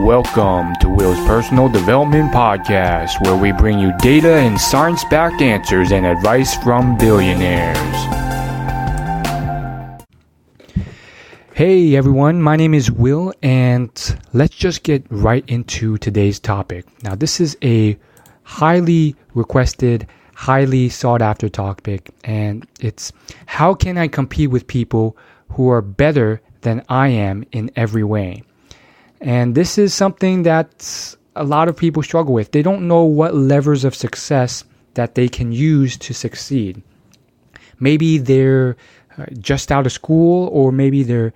Welcome to Will's Personal Development Podcast, where we bring you data and science-backed answers and advice from billionaires. Hey everyone, my name is Will, and let's just get right into today's topic. Now, this is a highly requested, highly sought-after topic, and it's how can I compete with people who are better than I am in every way? And this is something that a lot of people struggle with. They don't know what levers of success that they can use to succeed. Maybe they're just out of school, or maybe they're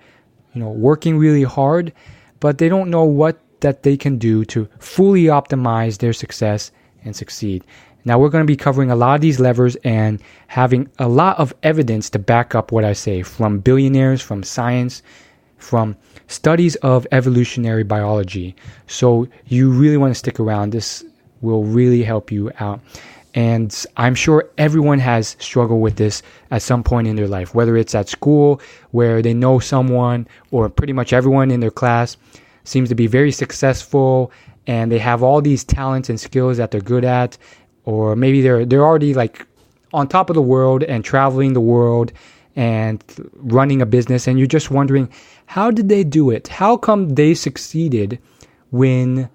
working really hard, but they don't know what that they can do to fully optimize their success and succeed. Now, we're going to be covering a lot of these levers and having a lot of evidence to back up what I say, from billionaires, from science, from studies of evolutionary biology. So you really want to stick around. This will really help you out. And I'm sure everyone has struggled with this at some point in their life, whether it's at school where they know someone, or pretty much everyone in their class seems to be very successful and they have all these talents and skills that they're good at, or maybe they're already like on top of the world and traveling the world and running a business, and you're just wondering, how did they do it? How come they succeeded when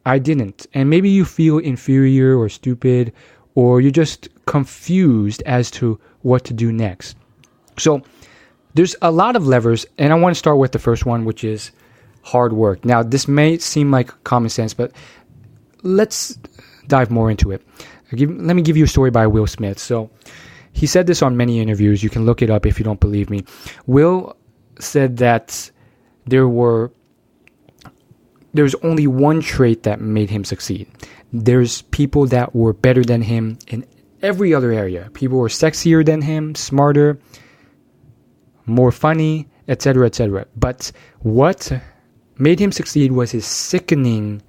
I didn't? And maybe you feel inferior or stupid, or you're just confused as to what to do next. So there's a lot of levers, and I want to start with the first one, which is hard work. Now, this may seem like common sense, but let's dive more into it. Let me give you a story by Will Smith. So he said this on many interviews. You can look it up if you don't believe me. Will said that there's only one trait that made him succeed. There's people that were better than him in every other area. People were sexier than him, smarter, more funny, etc., etc. But what made him succeed was his sickening,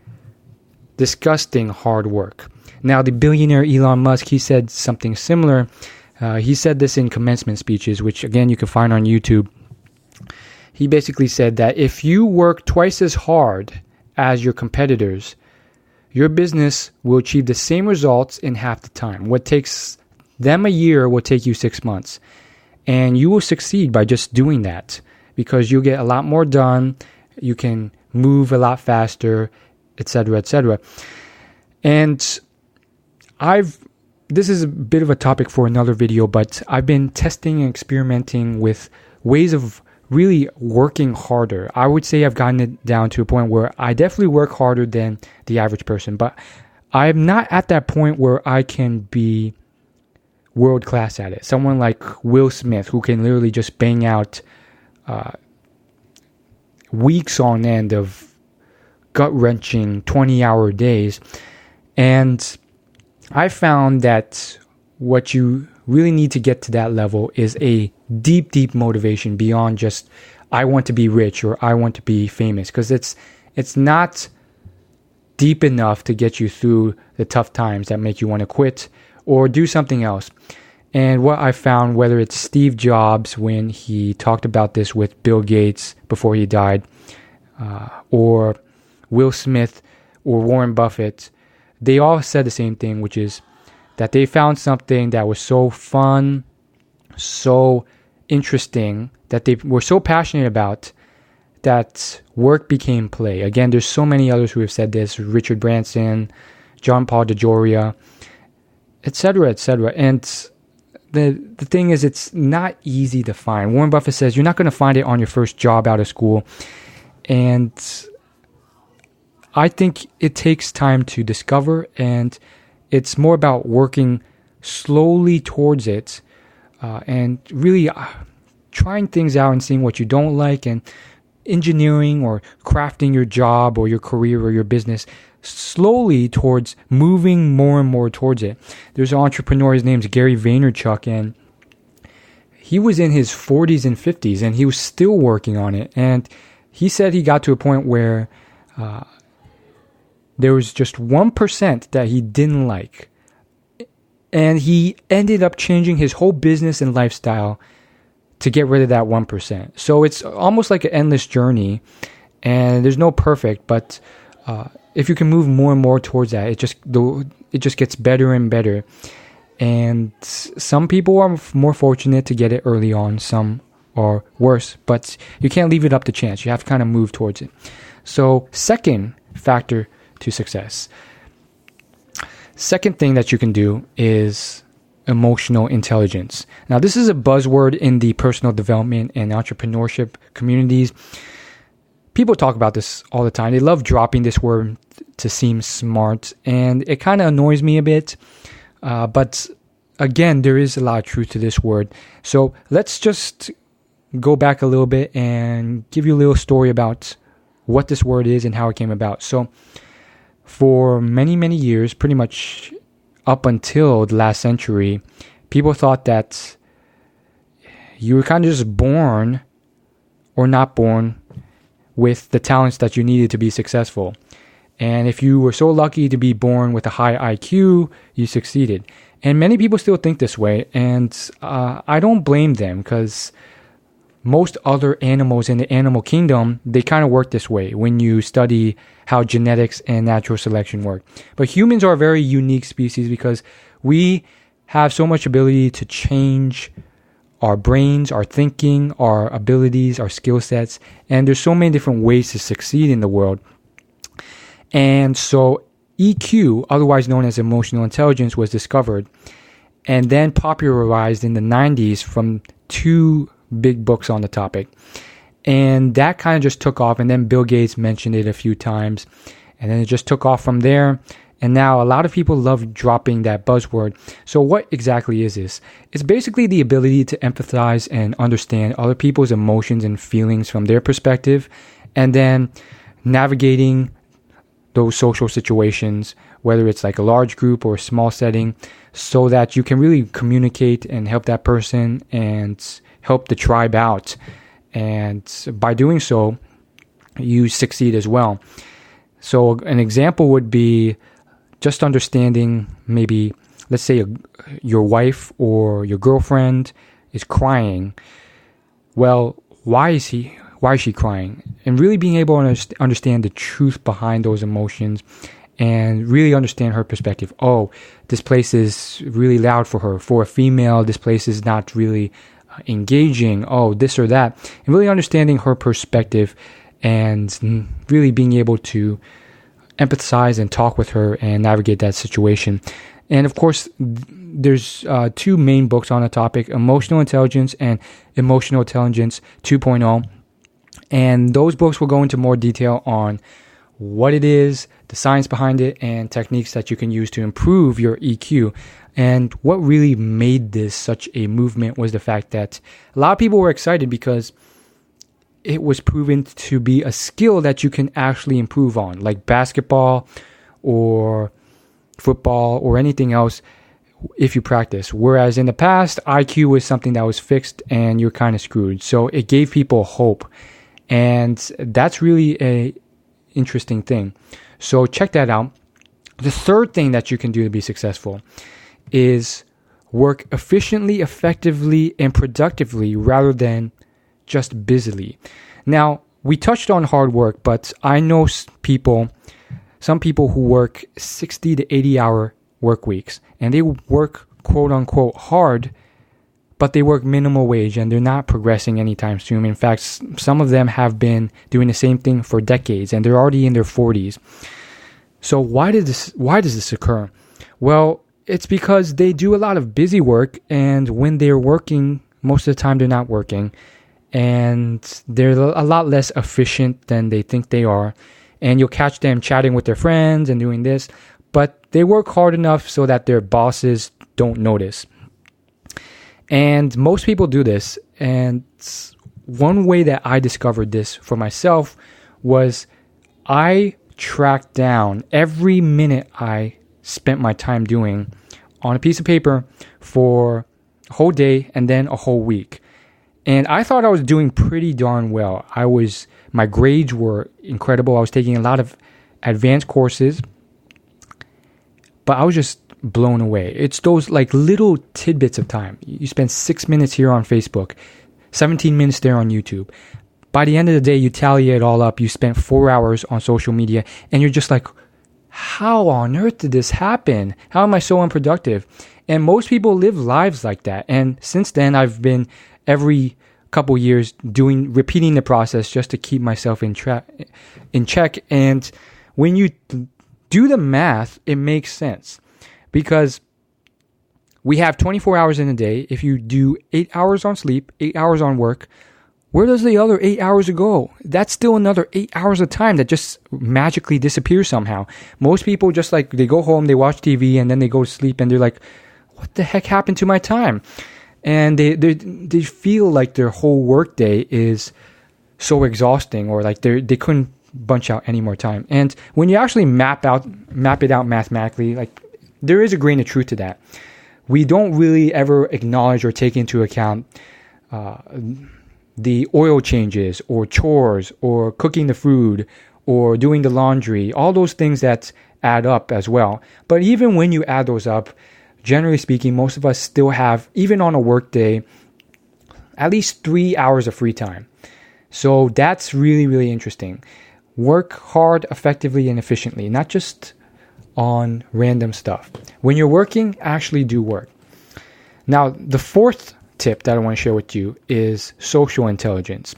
disgusting hard work. Now, the billionaire Elon Musk, he said something similar. He said this in commencement speeches, which again you can find on YouTube. He basically said that if you work twice as hard as your competitors, your business will achieve the same results in half the time. What takes them a year will take you 6 months. And you will succeed by just doing that, because you'll get a lot more done. You can move a lot faster, etc., etc. And this is a bit of a topic for another video, but I've been testing and experimenting with ways of really working harder. I would say I've gotten it down to a point where I definitely work harder than the average person, but I'm not at that point where I can be world class at it. Someone like Will Smith, who can literally just bang out weeks on end of gut-wrenching 20-hour days. And I found that what you really need to get to that level is a deep, deep motivation beyond just, I want to be rich or I want to be famous, because it's not deep enough to get you through the tough times that make you want to quit or do something else. And what I found, whether it's Steve Jobs when he talked about this with Bill Gates before he died, or Will Smith or Warren Buffett, they all said the same thing, which is that they found something that was so fun, so interesting, that they were so passionate about, that work became play. Again, there's so many others who have said this: Richard Branson, John Paul DeJoria, etc., etc. And the thing is, it's not easy to find. Warren Buffett says you're not going to find it on your first job out of school. And I think it takes time to discover, and it's more about working slowly towards it, and really trying things out and seeing what you don't like, and engineering or crafting your job or your career or your business slowly towards moving more and more towards it. There's an entrepreneur, his name's Gary Vaynerchuk, and he was in his 40s and 50s, and he was still working on it. And he said he got to a point where there was just 1% that he didn't like. And he ended up changing his whole business and lifestyle to get rid of that 1%. So it's almost like an endless journey. And there's no perfect, but if you can move more and more towards that, it just gets better and better. And some people are more fortunate to get it early on, some are worse, but you can't leave it up to chance. You have to kind of move towards it. So second factor to success. Second thing that you can do is emotional intelligence. Now, this is a buzzword in the personal development and entrepreneurship communities. People talk about this all the time. They love dropping this word to seem smart, and it kind of annoys me a bit. But again, there is a lot of truth to this word. So let's just go back a little bit and give you a little story about what this word is and how it came about. So for many, many years, pretty much up until the last century, people thought that you were kind of just born or not born with the talents that you needed to be successful. And if you were so lucky to be born with a high IQ, you succeeded. And many people still think this way, and I don't blame them, because most other animals in the animal kingdom, they kind of work this way when you study how genetics and natural selection work. But humans are a very unique species because we have so much ability to change our brains, our thinking, our abilities, our skill sets, and there's so many different ways to succeed in the world. And so EQ, otherwise known as emotional intelligence, was discovered and then popularized in the 90s from two big books on the topic. And that kind of just took off, and then Bill Gates mentioned it a few times, and then it just took off from there. And now a lot of people love dropping that buzzword. So what exactly is this? It's basically the ability to empathize and understand other people's emotions and feelings from their perspective, and then navigating those social situations, whether it's like a large group or a small setting, so that you can really communicate and help that person and help the tribe out. And by doing so, you succeed as well. So an example would be just understanding, maybe, let's say your wife or your girlfriend is crying. Well, why is she crying? And really being able to understand the truth behind those emotions and really understand her perspective. Oh, this place is really loud for her. For a female, this place is not really engaging. Oh, this or that. And really understanding her perspective and really being able to empathize and talk with her and navigate that situation. And of course, there's two main books on the topic, Emotional Intelligence and Emotional Intelligence 2.0. And those books will go into more detail on what it is, the science behind it, and techniques that you can use to improve your EQ. And what really made this such a movement was the fact that a lot of people were excited because it was proven to be a skill that you can actually improve on, like basketball or football or anything else if you practice. Whereas in the past, IQ was something that was fixed and you're kind of screwed. So it gave people hope. And that's really a interesting thing. So check that out. The third thing that you can do to be successful is work efficiently, effectively, and productively rather than just busily. Now, we touched on hard work, but I know some people who work 60 to 80 hour work weeks, and they work quote unquote hard, but they work minimal wage and they're not progressing anytime soon. In fact, some of them have been doing the same thing for decades and they're already in their 40s. So why does this occur? Well, it's because they do a lot of busy work, and when they're working, most of the time they're not working, and they're a lot less efficient than they think they are. And you'll catch them chatting with their friends and doing this, but they work hard enough so that their bosses don't notice. And most people do this. And one way that I discovered this for myself was I tracked down every minute I spent my time doing on a piece of paper for a whole day and then a whole week. And I thought I was doing pretty darn well. My grades were incredible. I was taking a lot of advanced courses, but I was just blown away. It's those like little tidbits of time. You spend 6 minutes here on Facebook, 17 minutes there on YouTube. by the end of the day, you tally it all up. You spent 4 hours on social media, and you're just like, how on earth did this happen? How am I so unproductive? And most people live lives like that. And since then, I've been every couple years repeating the process just to keep myself in check. And when you do the math, it makes sense, because we have 24 hours in a day. If you do 8 hours on sleep, 8 hours on work, where does the other 8 hours go? That's still another 8 hours of time that just magically disappears somehow. Most people just like, they go home, they watch TV, and then they go to sleep, and they're like, what the heck happened to my time? And they feel like their whole workday is so exhausting, or like they couldn't bunch out any more time. And when you actually map it out mathematically, like, there is a grain of truth to that. We don't really ever acknowledge or take into account the oil changes or chores or cooking the food or doing the laundry, all those things that add up as well. But even when you add those up, generally speaking, most of us still have, even on a work day, at least 3 hours of free time. So that's really, really interesting. Work hard, effectively, and efficiently, not just on random stuff. When you're working, actually do work. Now, the fourth tip that I want to share with you is social intelligence.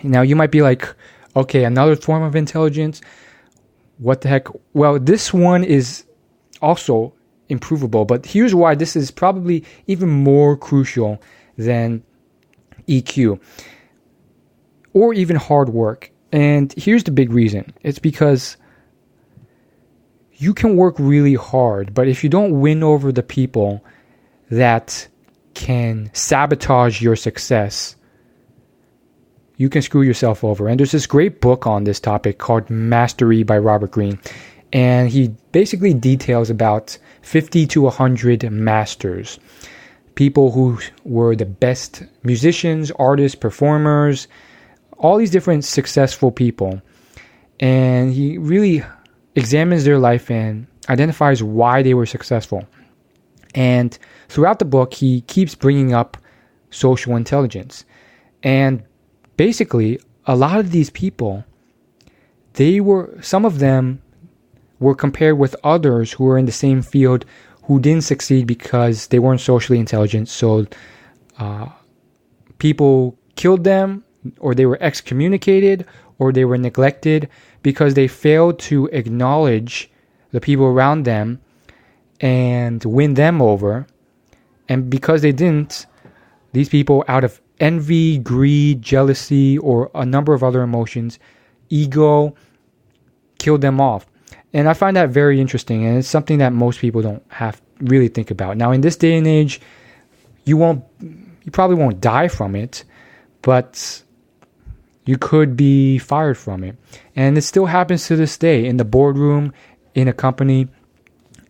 Now, you might be like, okay, another form of intelligence? What the heck? Well, this one is also improvable, but here's why this is probably even more crucial than EQ or even hard work. And here's the big reason. It's because you can work really hard, but if you don't win over the people that can sabotage your success, you can screw yourself over. And there's this great book on this topic called Mastery by Robert Greene. And he basically details about 50 to 100 masters, people who were the best musicians, artists, performers, all these different successful people. And he really examines their life and identifies why they were successful. And throughout the book, he keeps bringing up social intelligence. And basically, a lot of these people, some of them were compared with others who were in the same field who didn't succeed because they weren't socially intelligent. So people killed them, or they were excommunicated, or they were neglected because they failed to acknowledge the people around them and win them over. And because they didn't, these people, out of envy, greed, jealousy, or a number of other emotions, ego, killed them off. And I find that very interesting, and it's something that most people don't really think about. Now, in this day and age, you probably won't die from it, but you could be fired from it. And it still happens to this day in the boardroom, in a company,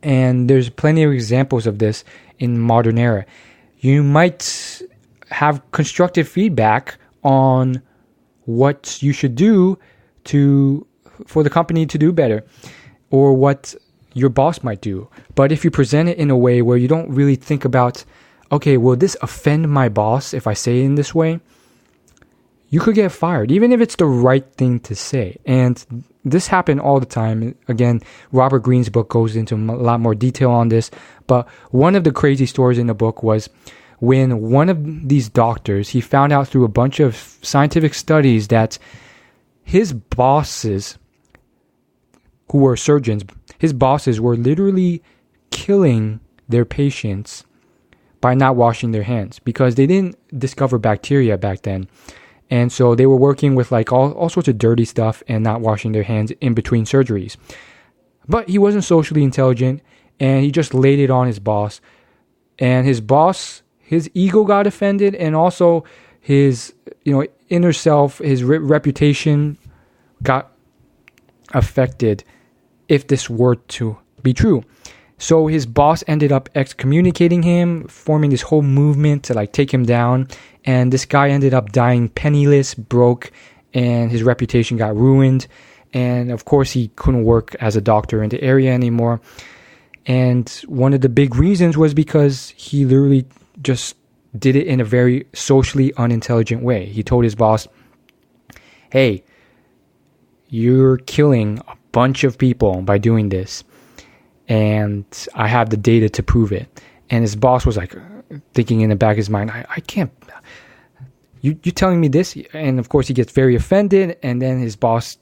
and there's plenty of examples of this in modern era. You might have constructive feedback on what you should do for the company to do better, or what your boss might do. But if you present it in a way where you don't really think about, okay, will this offend my boss if I say it in this way? You could get fired, even if it's the right thing to say. And this happened all the time. Again, Robert Greene's book goes into a lot more detail on this. But one of the crazy stories in the book was when one of these doctors, he found out through a bunch of scientific studies that his bosses, who were surgeons, his bosses were literally killing their patients by not washing their hands, because they didn't discover bacteria back then. And so they were working with like all sorts of dirty stuff and not washing their hands in between surgeries. But he wasn't socially intelligent, and he just laid it on his boss. And his boss, his ego got offended, and also his inner self, his reputation got affected if this were to be true. So his boss ended up excommunicating him, forming this whole movement to like take him down. And this guy ended up dying penniless, broke, and his reputation got ruined. And of course, he couldn't work as a doctor in the area anymore. And one of the big reasons was because he literally just did it in a very socially unintelligent way. He told his boss, hey, you're killing a bunch of people by doing this, and I have the data to prove it. And his boss was like thinking in the back of his mind, I can't, you telling me this? And of course he gets very offended, and then his boss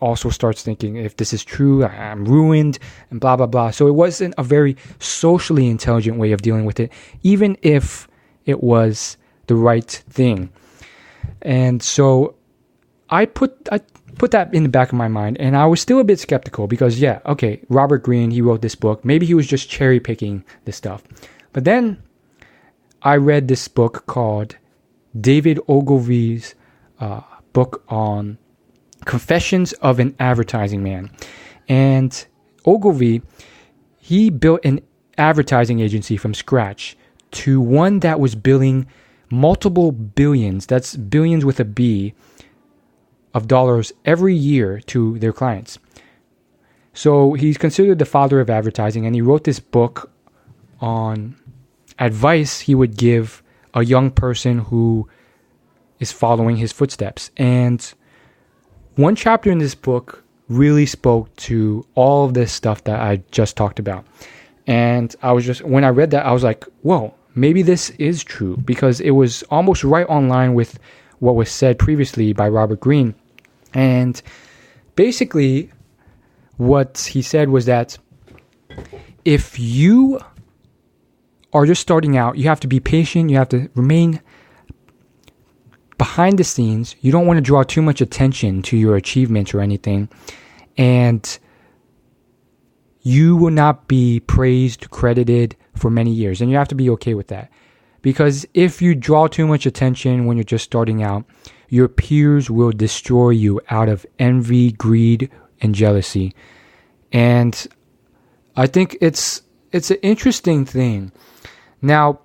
also starts thinking, if this is true, I'm ruined, and blah, blah, blah. So it wasn't a very socially intelligent way of dealing with it, even if it was the right thing. And so I put that in the back of my mind, and I was still a bit skeptical because, yeah, okay, Robert Greene, he wrote this book. Maybe he was just cherry picking this stuff. But then I read this book called David Ogilvy's book on Confessions of an Advertising Man. And Ogilvy, he built an advertising agency from scratch to one that was billing multiple billions, that's billions with a B, of dollars every year to their clients. So he's considered the father of advertising, and he wrote this book on advice he would give a young person who is following his footsteps. And one chapter in this book really spoke to all of this stuff that I just talked about. And when I read that, I was like, whoa, maybe this is true, because it was almost right on line with what was said previously by Robert Greene. And basically what he said was that if you are just starting out, you have to be patient, you have to remain behind the scenes. You don't want to draw too much attention to your achievements or anything. And you will not be praised, credited for many years. And you have to be okay with that. Because if you draw too much attention when you're just starting out, your peers will destroy you out of envy, greed, and jealousy. And I think it's an interesting thing. Now,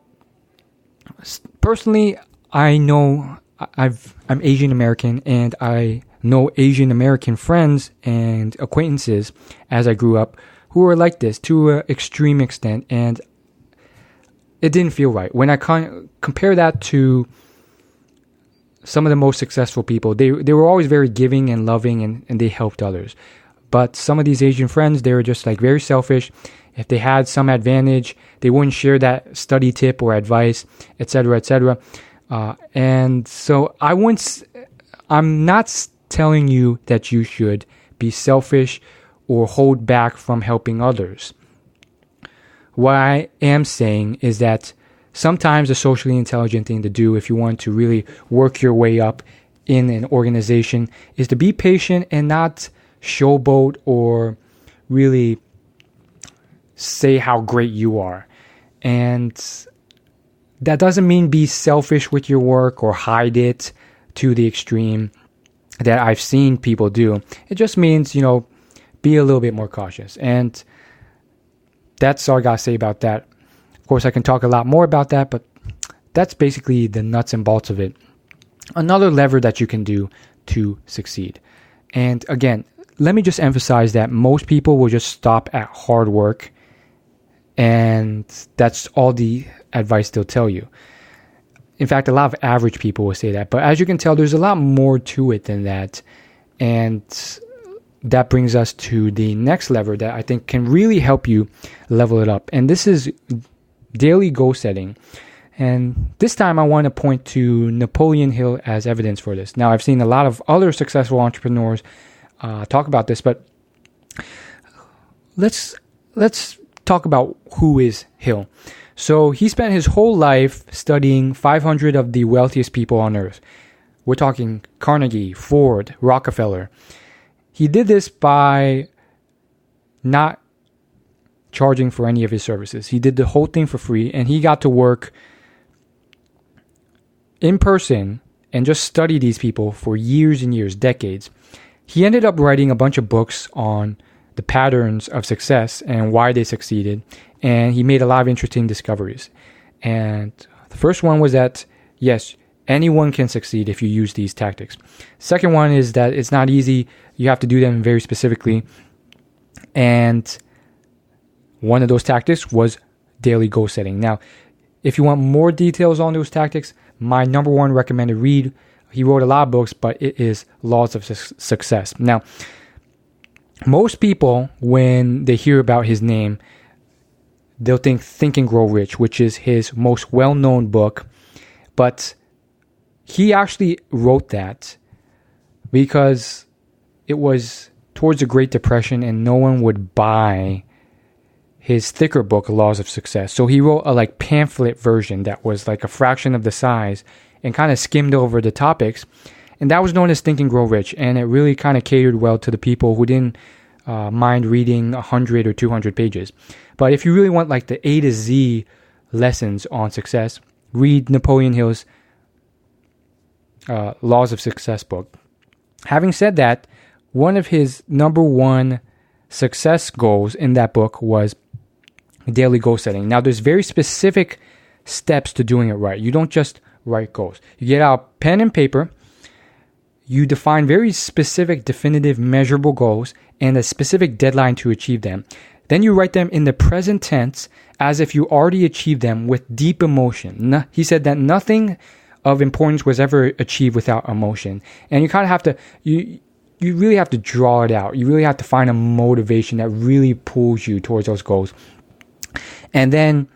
personally, I know I'm Asian American, and I know Asian American friends and acquaintances as I grew up who were like this to an extreme extent, and it didn't feel right. When I compare that to some of the most successful people, they were always very giving and loving, and they helped others. But some of these Asian friends, they were just like very selfish. If they had some advantage, they wouldn't share that study tip or advice, etc., etc. And so I'm not telling you that you should be selfish or hold back from helping others. What I am saying is that sometimes a socially intelligent thing to do if you want to really work your way up in an organization is to be patient and not showboat or really say how great you are. And that doesn't mean be selfish with your work or hide it to the extreme that I've seen people do. It just means, be a little bit more cautious. And that's all I got to say about that. Of course, I can talk a lot more about that, but that's basically the nuts and bolts of it. Another lever that you can do to succeed. And again, let me just emphasize that most people will just stop at hard work, and that's all the advice they'll tell you. In fact, a lot of average people will say that. But as you can tell, there's a lot more to it than that. And that brings us to the next lever that I think can really help you level it up. And this is daily goal setting. And this time I want to point to Napoleon Hill as evidence for this. Now, I've seen a lot of other successful entrepreneurs talk about this, but let's talk about who is Hill. So he spent his whole life studying 500 of the wealthiest people on earth. We're talking Carnegie, Ford, Rockefeller. He did this by not charging for any of his services. He did the whole thing for free, and he got to work in person and just study these people for years and years, decades. He ended up writing a bunch of books on the patterns of success and why they succeeded, and he made a lot of interesting discoveries. And the first one was that, yes, anyone can succeed if you use these tactics. Second one is that it's not easy. You have to do them very specifically. And one of those tactics was daily goal setting. Now, if you want more details on those tactics, my number one recommended read He wrote a lot of books, but it is Laws of Success. Now, most people, when they hear about his name, they'll Think and Grow Rich, which is his most well-known book. But he actually wrote that because it was towards the Great Depression and no one would buy his thicker book, Laws of Success. So he wrote a pamphlet version that was a fraction of the size and kind of skimmed over the topics. And that was known as Think and Grow Rich. And it really kind of catered well to the people who didn't mind reading 100 or 200 pages. But if you really want the A to Z lessons on success, read Napoleon Hill's Laws of Success book. Having said that, one of his number one success goals in that book was daily goal setting. Now, there's very specific steps to doing it right. You don't just write goals. You get out pen and paper. You define very specific, definitive, measurable goals and a specific deadline to achieve them. Then you write them in the present tense as if you already achieved them with deep emotion. He said that nothing of importance was ever achieved without emotion. And you kind of have to, you really have to draw it out. You really have to find a motivation that really pulls you towards those goals. And then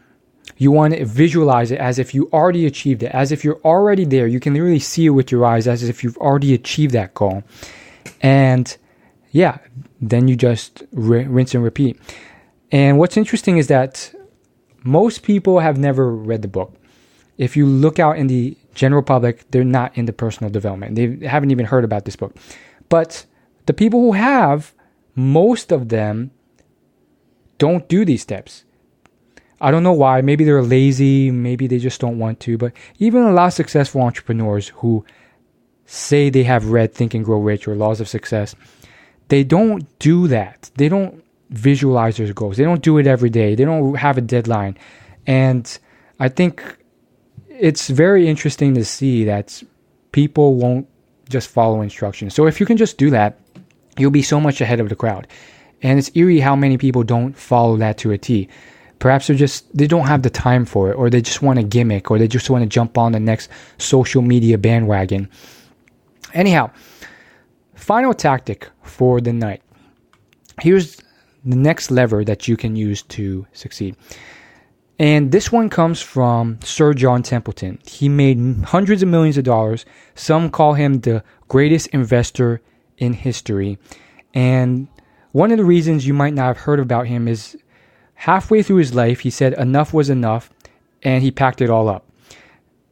you want to visualize it as if you already achieved it, as if you're already there. You can really see it with your eyes as if you've already achieved that goal. And yeah, then you just rinse and repeat. And what's interesting is that most people have never read the book. If you look out in the general public, they're not into personal development. They haven't even heard about this book. But the people who have, most of them don't do these steps. I don't know why. Maybe they're lazy. Maybe they just don't want to. But even a lot of successful entrepreneurs who say they have read Think and Grow Rich or Laws of Success, they don't do that. They don't visualize their goals. They don't do it every day. They don't have a deadline. And I think it's very interesting to see that people won't just follow instructions. So if you can just do that, you'll be so much ahead of the crowd. And it's eerie how many people don't follow that to a T. Perhaps they don't have the time for it, or they just want a gimmick, or they just want to jump on the next social media bandwagon. Anyhow, final tactic for the night. Here's the next lever that you can use to succeed. And this one comes from Sir John Templeton. He made hundreds of millions of dollars. Some call him the greatest investor in history. And one of the reasons you might not have heard about him is halfway through his life, he said enough was enough, and he packed it all up.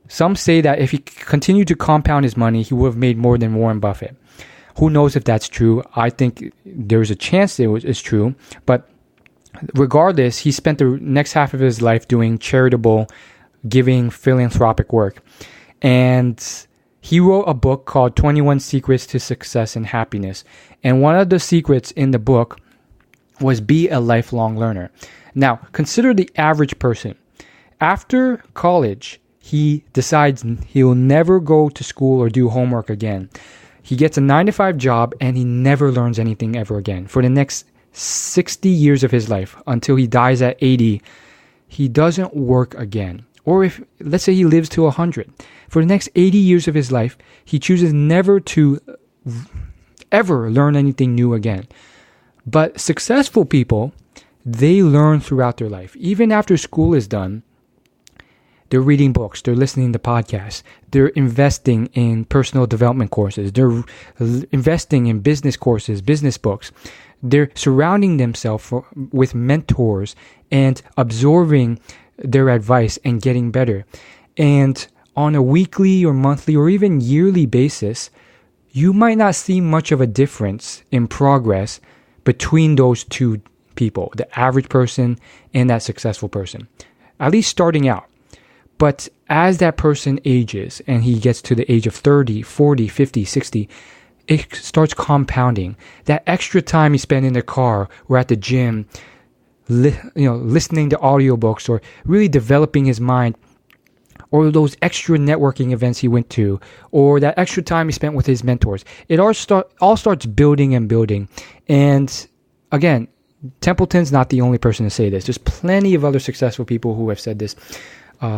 Some say that if he continued to compound his money, he would have made more than Warren Buffett. Who knows if that's true? I think there's a chance it's true. But regardless, he spent the next half of his life doing charitable, giving, philanthropic work. And he wrote a book called 21 Secrets to Success and Happiness. And one of the secrets in the book was be a lifelong learner. Now, consider the average person. After college, he decides he'll never go to school or do homework again. He gets a 9-to-5 job and he never learns anything ever again. For the next 60 years of his life, until he dies at 80, he doesn't work again. Or if, let's say he lives to 100. For the next 80 years of his life, he chooses never to ever learn anything new again. But successful people, they learn throughout their life. Even after school is done, they're reading books, they're listening to podcasts, they're investing in personal development courses, they're investing in business courses, business books. They're surrounding themselves with mentors and absorbing their advice and getting better. And on a weekly or monthly or even yearly basis, you might not see much of a difference in progress between those two people, the average person and that successful person, at least starting out. But as that person ages and he gets to the age of 30, 40, 50, 60, it starts compounding. That extra time he spent in the car or at the gym, listening to audiobooks or really developing his mind, or those extra networking events he went to, or that extra time he spent with his mentors. It all starts building and building. And again, Templeton's not the only person to say this. There's plenty of other successful people who have said this.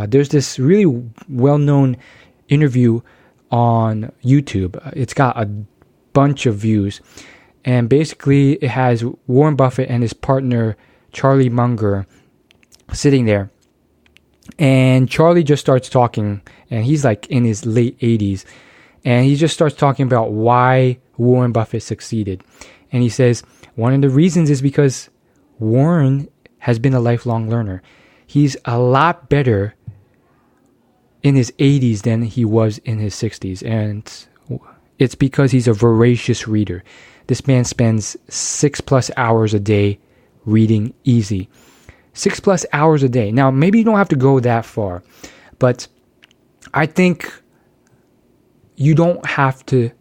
There's this really well-known interview on YouTube. It's got a bunch of views. And basically, it has Warren Buffett and his partner, Charlie Munger, sitting there. And Charlie just starts talking, and he's like in his late 80s. And he just starts talking about why Warren Buffett succeeded. And he says, one of the reasons is because Warren has been a lifelong learner. He's a lot better in his 80s than he was in his 60s. And it's because he's a voracious reader. This man spends 6+ hours a day reading easy. 6+ hours a day. Now, maybe you don't have to go that far, but I think you don't have to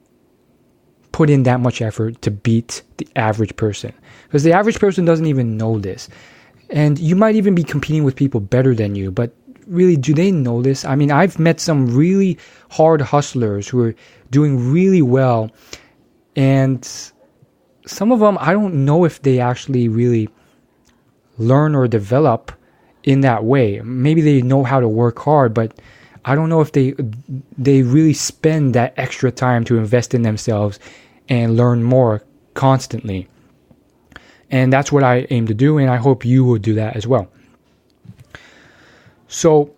put in that much effort to beat the average person, because the average person doesn't even know this. And you might even be competing with people better than you, but really, do they know this? I mean, I've met some really hard hustlers who are doing really well, and some of them, I don't know if they actually really learn or develop in that way. Maybe they know how to work hard, but I don't know if they really spend that extra time to invest in themselves and learn more constantly. And that's what I aim to do, and I hope you will do that as well. So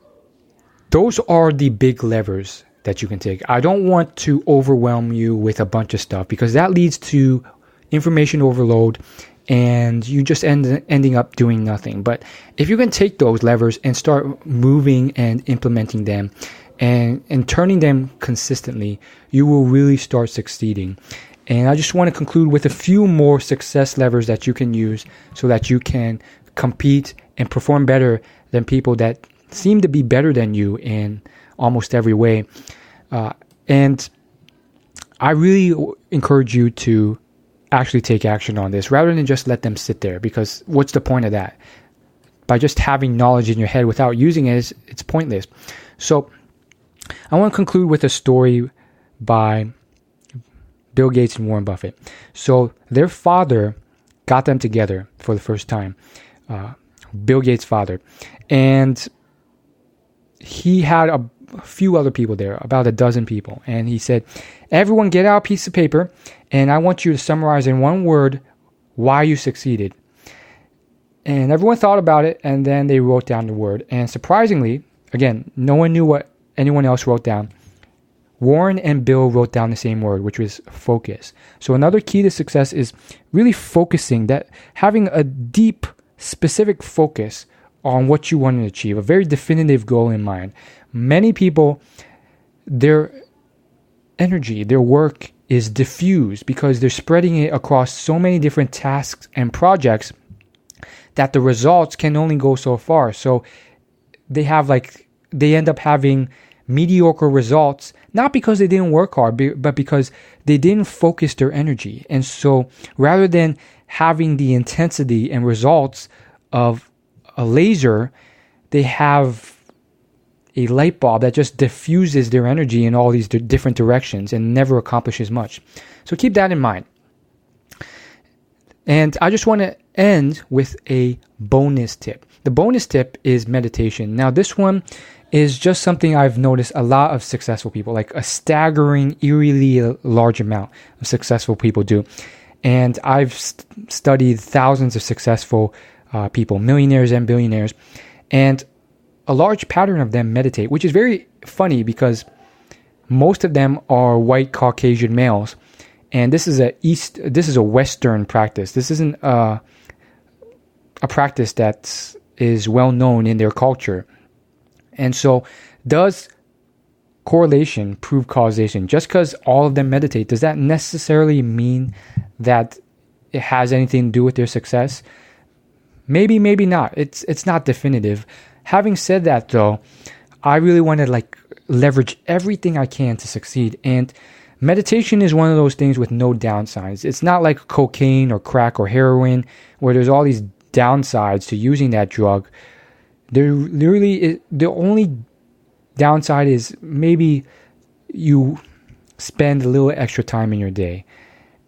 those are the big levers that you can take. I don't want to overwhelm you with a bunch of stuff, because that leads to information overload, and you just ending up doing nothing. But if you can take those levers and start moving and implementing them and turning them consistently, you will really start succeeding. And I just want to conclude with a few more success levers that you can use so that you can compete and perform better than people that seem to be better than you in almost every way. And I really encourage you to actually take action on this rather than just let them sit there, because what's the point of that? By just having knowledge in your head without using it, it's pointless. So I want to conclude with a story by Bill Gates and Warren Buffett. So their father got them together for the first time, Bill Gates' father. And he had a few other people there, about a dozen people. And he said, everyone get out a piece of paper, and I want you to summarize in one word why you succeeded. And everyone thought about it, and then they wrote down the word. And surprisingly, again, no one knew what anyone else wrote down. Warren and Bill wrote down the same word, which was focus. So another key to success is really focusing, that having a deep, specific focus on what you want to achieve, a very definitive goal in mind. Many people, their energy, their work is diffused because they're spreading it across so many different tasks and projects that the results can only go so far. So they end up having mediocre results, not because they didn't work hard, but because they didn't focus their energy. And so rather than having the intensity and results of a laser, they have a light bulb that just diffuses their energy in all these different directions and never accomplishes much. So keep that in mind. And I just want to end with a bonus tip. The bonus tip is meditation. Now, this one is just something I've noticed a lot of successful people, like a staggering, eerily large amount of successful people do. And I've studied thousands of successful people, millionaires and billionaires, and a large pattern of them meditate, which is very funny because most of them are white Caucasian males, and this is a Western practice. This isn't a practice that is well known in their culture. And so, does correlation prove causation? Just because all of them meditate, does that necessarily mean that it has anything to do with their success? Maybe, maybe not. It's not definitive. Having said that, though, I really want to leverage everything I can to succeed. And meditation is one of those things with no downsides. It's not like cocaine or crack or heroin where there's all these downsides to using that drug. The only downside is maybe you spend a little extra time in your day.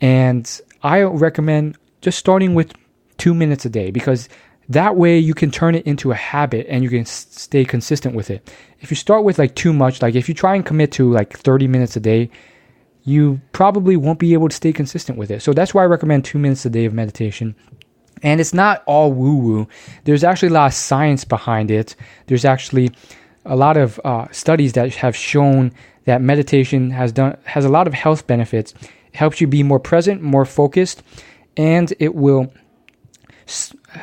And I recommend just starting with 2 minutes a day, because That way you can turn it into a habit and you can stay consistent with it. If you start with like too much, like if you try and commit to like 30 minutes a day, you probably won't be able to stay consistent with it. So that's why I recommend 2 minutes a day of meditation. And it's not all woo-woo. There's actually a lot of science behind it. There's actually a lot of studies that have shown that meditation has a lot of health benefits. It helps you be more present, more focused, and it will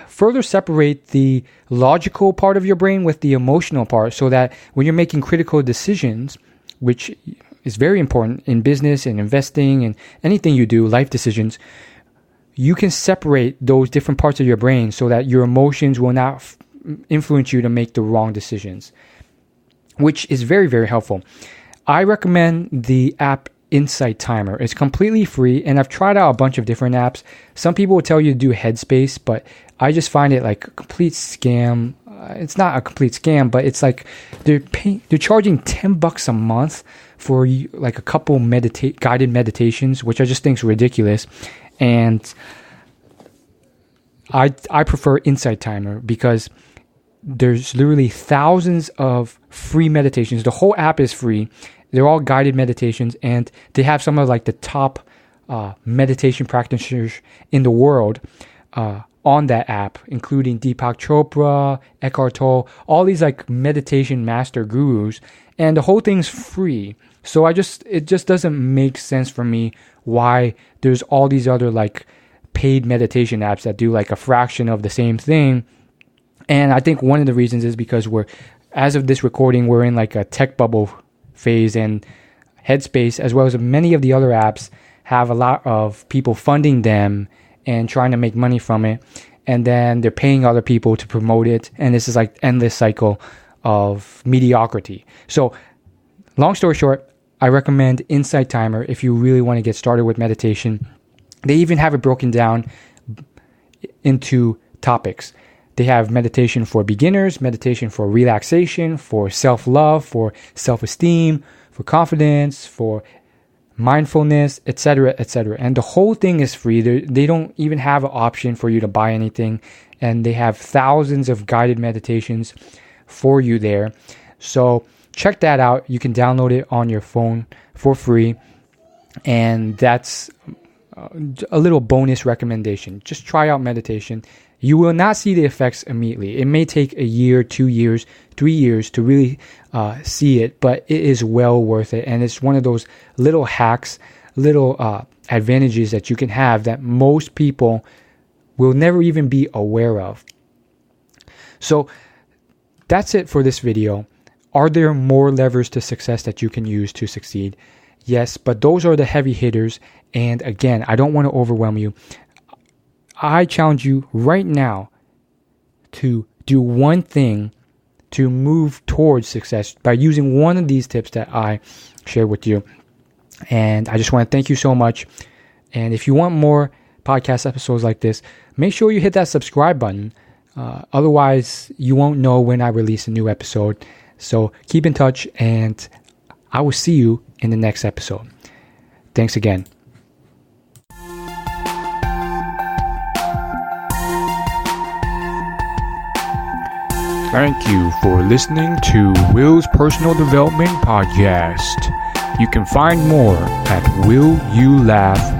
further separate the logical part of your brain with the emotional part, so that when you're making critical decisions, which is very important in business and investing and anything you do, life decisions, you can separate those different parts of your brain so that your emotions will not influence you to make the wrong decisions, which is very, very helpful. I recommend the app Insight Timer. It's completely free, and I've tried out a bunch of different apps. Some people will tell you to do Headspace, but I just find it like a complete scam. It's not a complete scam, but it's like they're charging $10 a month for like a couple guided meditations, which I just think is ridiculous. And I prefer Insight Timer because there's literally thousands of free meditations. The whole app is free. They're all guided meditations, and they have some of like the top meditation practitioners in the world on that app, including Deepak Chopra, Eckhart Tolle, all these like meditation master gurus, and the whole thing's free. So it just doesn't make sense for me why there's all these other like paid meditation apps that do like a fraction of the same thing. And I think one of the reasons is because as of this recording, we're in like a tech bubble phase, and Headspace, as well as many of the other apps, have a lot of people funding them and trying to make money from it. And then they're paying other people to promote it. And this is like endless cycle of mediocrity. So long story short, I recommend Insight Timer if you really want to get started with meditation. They even have it broken down into topics. They have meditation for beginners, meditation for relaxation, for self-love, for self-esteem, for confidence, for mindfulness, etc., etc. And the whole thing is free. They don't even have an option for you to buy anything. And they have thousands of guided meditations for you there. So check that out. You can download it on your phone for free. And that's a little bonus recommendation. Just try out meditation. You will not see the effects immediately. It may take a year, 2 years, 3 years to really see it, but it is well worth it. And it's one of those little hacks, little advantages that you can have that most people will never even be aware of. So that's it for this video. Are there more levers to success that you can use to succeed? Yes, but those are the heavy hitters. And again, I don't want to overwhelm you. I challenge you right now to do one thing to move towards success by using one of these tips that I shared with you. And I just want to thank you so much. And if you want more podcast episodes like this, make sure you hit that subscribe button. Otherwise, you won't know when I release a new episode. So keep in touch, and I will see you in the next episode. Thanks again. Thank you for listening to Will's Personal Development Podcast. You can find more at willyoulaugh.com.